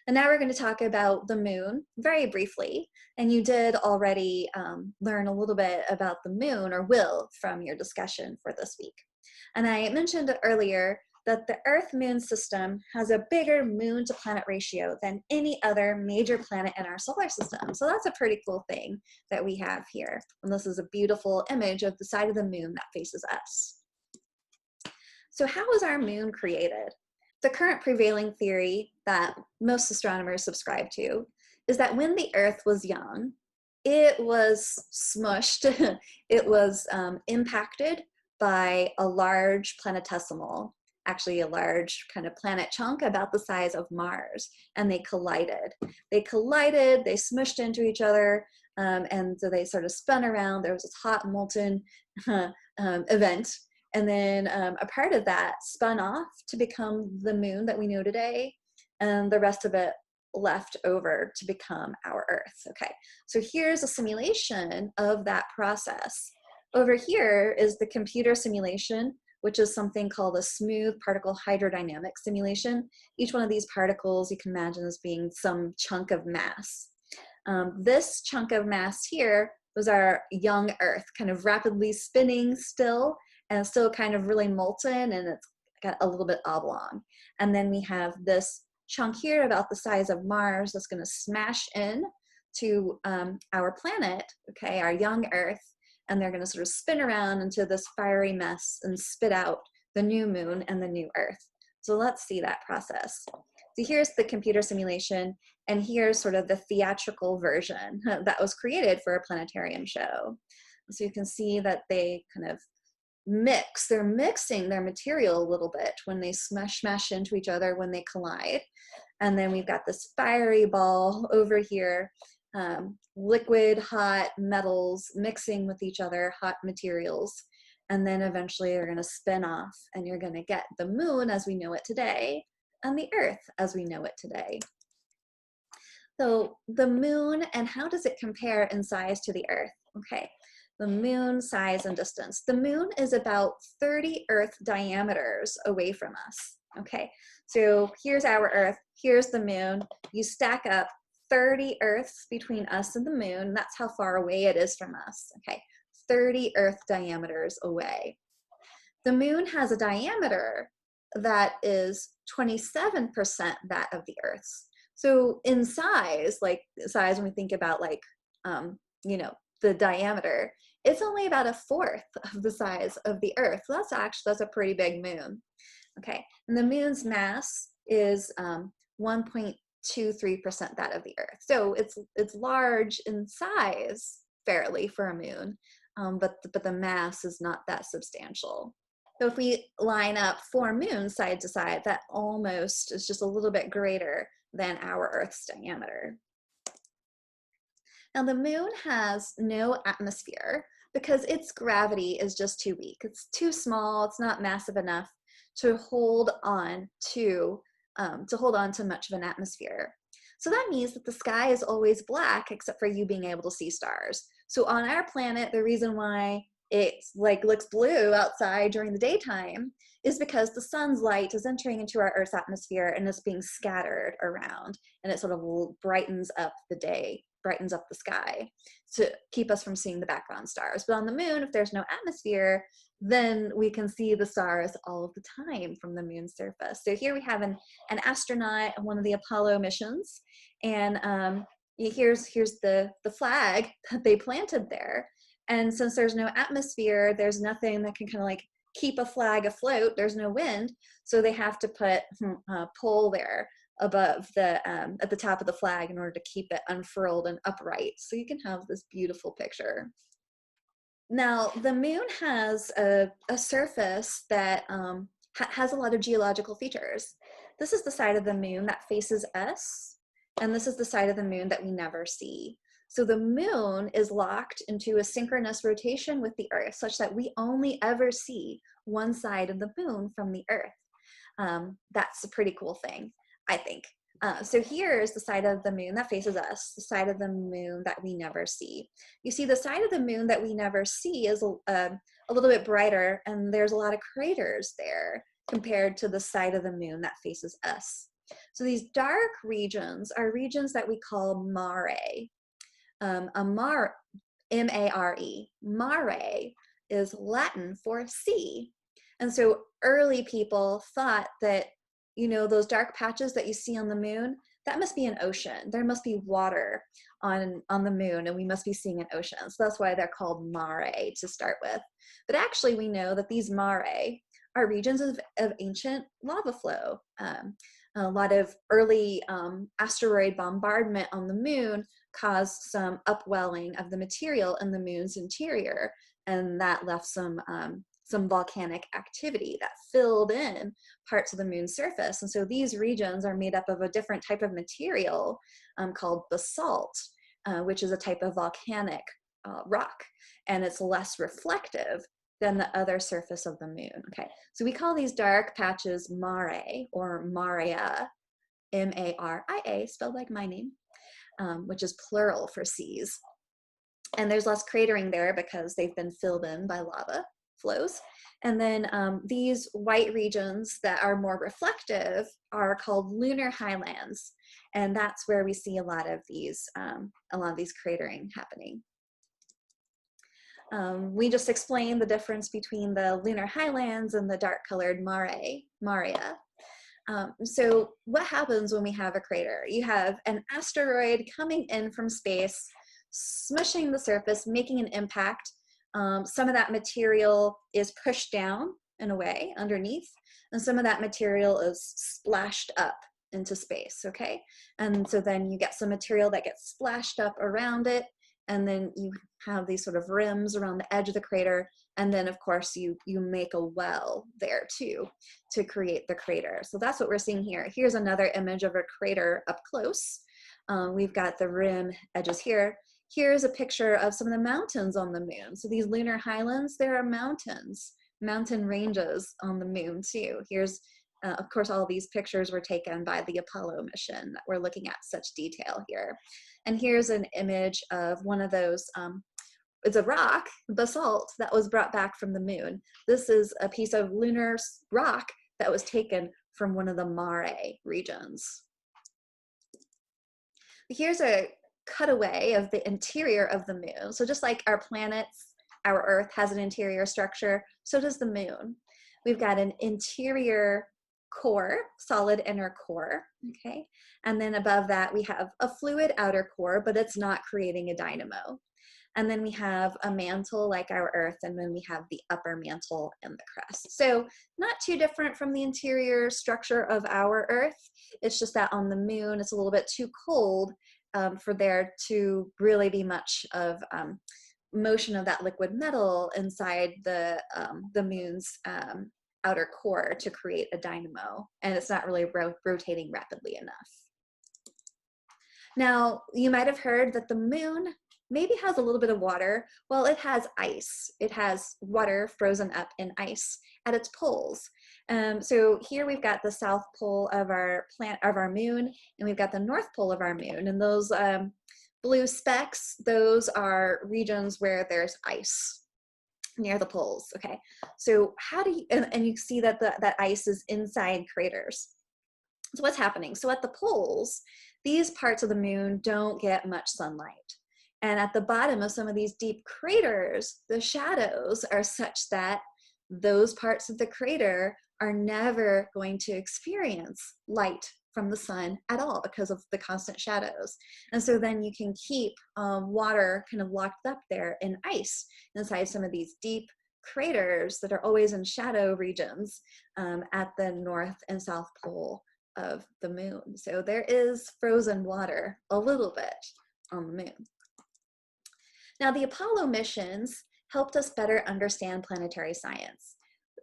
And now we're going to talk about the moon very briefly. And you did already learn a little bit about the moon, or will, from your discussion for this week. And I mentioned earlier that the Earth-Moon system has a bigger moon to planet ratio than any other major planet in our solar system. So that's a pretty cool thing that we have here. And this is a beautiful image of the side of the moon that faces us. So how was our moon created? The current prevailing theory that most astronomers subscribe to is that when the Earth was young, it was smushed, it was impacted by a large planetesimal, actually a large kind of planet chunk about the size of Mars, and they collided. They smushed into each other, and so they sort of spun around. There was this hot molten event. And then a part of that spun off to become the moon that we know today, and the rest of it left over to become our Earth. Okay, so here's a simulation of that process. Over here is the computer simulation, which is something called a smooth particle hydrodynamic simulation. Each one of these particles you can imagine as being some chunk of mass. This chunk of mass here was our young Earth, kind of rapidly spinning still, and still kind of really molten, and it's got a little bit oblong. And then we have this chunk here about the size of Mars that's going to smash in to our planet, okay, our young Earth, and they're going to sort of spin around into this fiery mess and spit out the new moon and the new Earth. So let's see that process. So here's the computer simulation, and here's sort of the theatrical version that was created for a planetarium show. So you can see that they kind of they're mixing their material a little bit when they smash into each other, when they collide. And then we've got this fiery ball over here, liquid hot metals mixing with each other, hot materials. And then eventually they're going to spin off, and you're going to get the moon as we know it today and the Earth as we know it today. So the moon, and how does it compare in size to the Earth? Okay, the moon size and distance. The moon is about 30 Earth diameters away from us. Okay, so here's our Earth, here's the moon. You stack up 30 Earths between us and the moon. That's how far away it is from us. Okay, 30 Earth diameters away. The moon has a diameter that is 27% that of the Earth's. So in size, like size when we think about like, you know, the diameter, it's only about a fourth of the size of the Earth. So that's a pretty big moon. Okay, and the moon's mass is 1.23% that of the Earth. So it's large in size fairly for a moon, but the mass is not that substantial. So if we line up 4 moons side to side, that almost is just a little bit greater than our Earth's diameter. Now the moon has no atmosphere because its gravity is just too weak. It's too small, it's not massive enough to hold on to much of an atmosphere. So that means that the sky is always black except for you being able to see stars. So on our planet, the reason why it looks blue outside during the daytime is because the sun's light is entering into our Earth's atmosphere and it's being scattered around, and it sort of brightens up the day, brightens up the sky to keep us from seeing the background stars. But on the moon, if there's no atmosphere, then we can see the stars all of the time from the moon's surface. So here we have an astronaut on one of the Apollo missions, and here's the flag that they planted there. And since there's no atmosphere, there's nothing that can kind of like keep a flag afloat. There's no wind, so they have to put a pole there above the at the top of the flag in order to keep it unfurled and upright, so you can have this beautiful picture. Now the moon has a surface that has a lot of geological features. This is the side of the moon that faces us, and this is the side of the moon that we never see. So the moon is locked into a synchronous rotation with the Earth, such that we only ever see one side of the moon from the Earth. That's a pretty cool thing, I think. So here's the side of the moon that faces us, the side of the moon that we never see. You see, the side of the moon that we never see is a little bit brighter, and there's a lot of craters there compared to the side of the moon that faces us. So these dark regions are regions that we call mare. M-A-R-E. Mare is Latin for sea. And so early people thought that, you know, those dark patches that you see on the moon, that must be an ocean. There must be water on the moon, and we must be seeing an ocean. So that's why they're called mare to start with. But actually, we know that these mare are regions of ancient lava flow. A lot of early asteroid bombardment on the moon caused some upwelling of the material in the moon's interior, and that left some volcanic activity that filled in parts of the moon's surface. And so these regions are made up of a different type of material called basalt, which is a type of volcanic rock, and it's less reflective than the other surface of the moon. Okay, so we call these dark patches mare or maria, M-A-R-I-A, spelled like my name, which is plural for seas. And there's less cratering there because they've been filled in by lava flows. And then these white regions that are more reflective are called lunar highlands, and that's where we see a lot of these cratering happening. We just explained the difference between the lunar highlands and the dark colored maria. So what happens when we have a crater? You have an asteroid coming in from space, smushing the surface, making an impact. Some of that material is pushed down in a way underneath, and some of that material is splashed up into space, okay? And so then you get some material that gets splashed up around it, and then you have these sort of rims around the edge of the crater, and then of course you make a well there too to create the crater. So that's what we're seeing here. Here's another image of a crater up close. We've got the rim edges here. Here's a picture of some of the mountains on the moon. So these lunar highlands, there are mountains, mountain ranges on the moon too. Here's, of course, all these pictures were taken by the Apollo mission that we're looking at such detail here. And here's an image of one of those, it's a rock, basalt, that was brought back from the moon. This is a piece of lunar rock that was taken from one of the mare regions. Here's a cutaway of the interior of the moon. So just like our planets, our Earth has an interior structure, so does the moon. We've got an interior core, solid inner core, okay? And then above that, we have a fluid outer core, but it's not creating a dynamo. And then we have a mantle like our Earth, and then we have the upper mantle and the crust. So not too different from the interior structure of our Earth. It's just that on the moon, it's a little bit too cold for there to really be much of motion of that liquid metal inside the moon's outer core to create a dynamo, and it's not really rotating rapidly enough. Now, you might have heard that the moon maybe has a little bit of water. Well, it has ice. It has water frozen up in ice at its poles. So here we've got the south pole of our moon, and we've got the north pole of our moon. And those blue specks, those are regions where there's ice near the poles. Okay, so how do you, and you see that that ice is inside craters. So what's happening? So at the poles, these parts of the moon don't get much sunlight. And at the bottom of some of these deep craters, the shadows are such that those parts of the crater are never going to experience light from the sun at all because of the constant shadows. And so then you can keep water kind of locked up there in ice inside some of these deep craters that are always in shadow regions at the north and south pole of the moon. So there is frozen water a little bit on the moon. Now, the Apollo missions helped us better understand planetary science.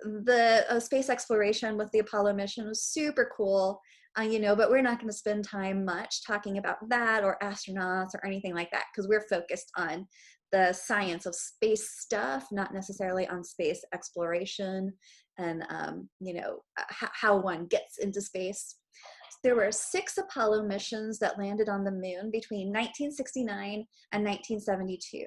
The space exploration with the Apollo mission was super cool, you know, but we're not going to spend time much talking about that or astronauts or anything like that, because we're focused on the science of space stuff, not necessarily on space exploration and, you know, how one gets into space. There were 6 Apollo missions that landed on the moon between 1969 and 1972.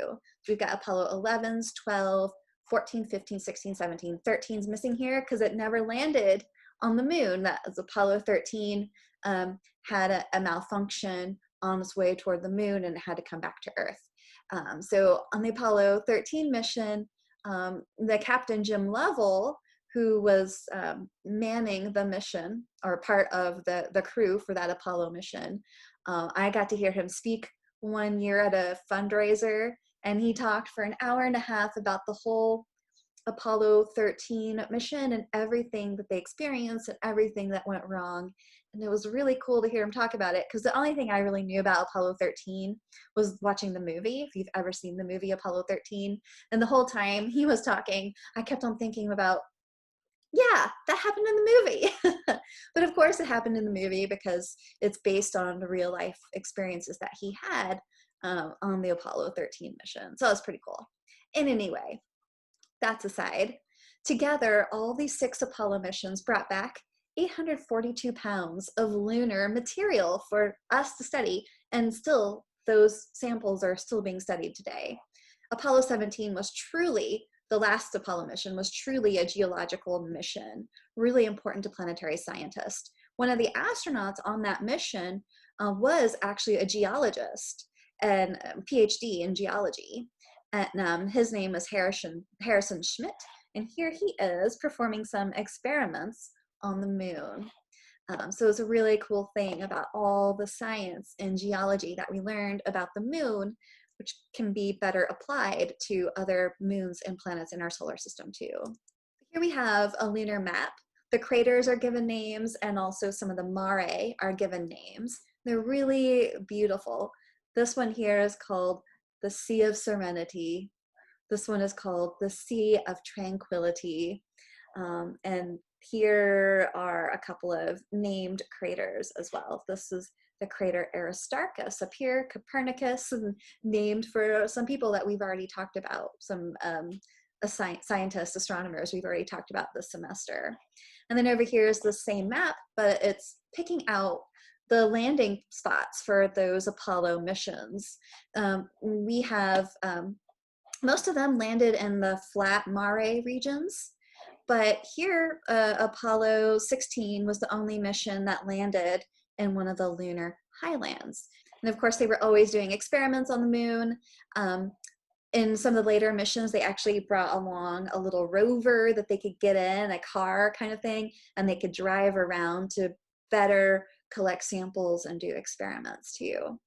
We've got Apollo 11s, 12, 14, 15, 16, 17, 13's missing here because it never landed on the moon. That was Apollo 13. had a malfunction on its way toward the moon and it had to come back to Earth. So on the Apollo 13 mission, the Captain Jim Lovell, who was manning the mission or part of the crew for that Apollo mission, I got to hear him speak one year at a fundraiser, and he talked for an hour and a half about the whole Apollo 13 mission and everything that they experienced and everything that went wrong. And it was really cool to hear him talk about it, because the only thing I really knew about Apollo 13 was watching the movie, if you've ever seen the movie Apollo 13. And the whole time he was talking, I kept on thinking about, yeah, that happened in the movie. But of course it happened in the movie because it's based on the real life experiences that he had on the Apollo 13 mission. So it was pretty cool. In any way, that's aside. Together, all these 6 Apollo missions brought back 842 pounds of lunar material for us to study, and still those samples are still being studied today. Apollo 17 was truly, the last Apollo mission was truly a geological mission, really important to planetary scientists. One of the astronauts on that mission was actually a geologist and PhD in geology. And his name is Harrison Schmitt, and here he is performing some experiments on the moon. So it's a really cool thing about all the science and geology that we learned about the moon, which can be better applied to other moons and planets in our solar system too. Here we have a lunar map. The craters are given names, and also some of the mare are given names. They're really beautiful. This one here is called the Sea of Serenity. This one is called the Sea of Tranquility. And here are a couple of named craters as well. This is the crater Aristarchus up here, Copernicus, named for some people that we've already talked about, some scientists, astronomers we've already talked about this semester. And then over here is the same map, but it's picking out the landing spots for those Apollo missions. We have, most of them landed in the flat mare regions, but here Apollo 16 was the only mission that landed in one of the lunar highlands. And of course they were always doing experiments on the moon. In some of the later missions, they actually brought along a little rover that they could get in, a car kind of thing, and they could drive around to better collect samples and do experiments too.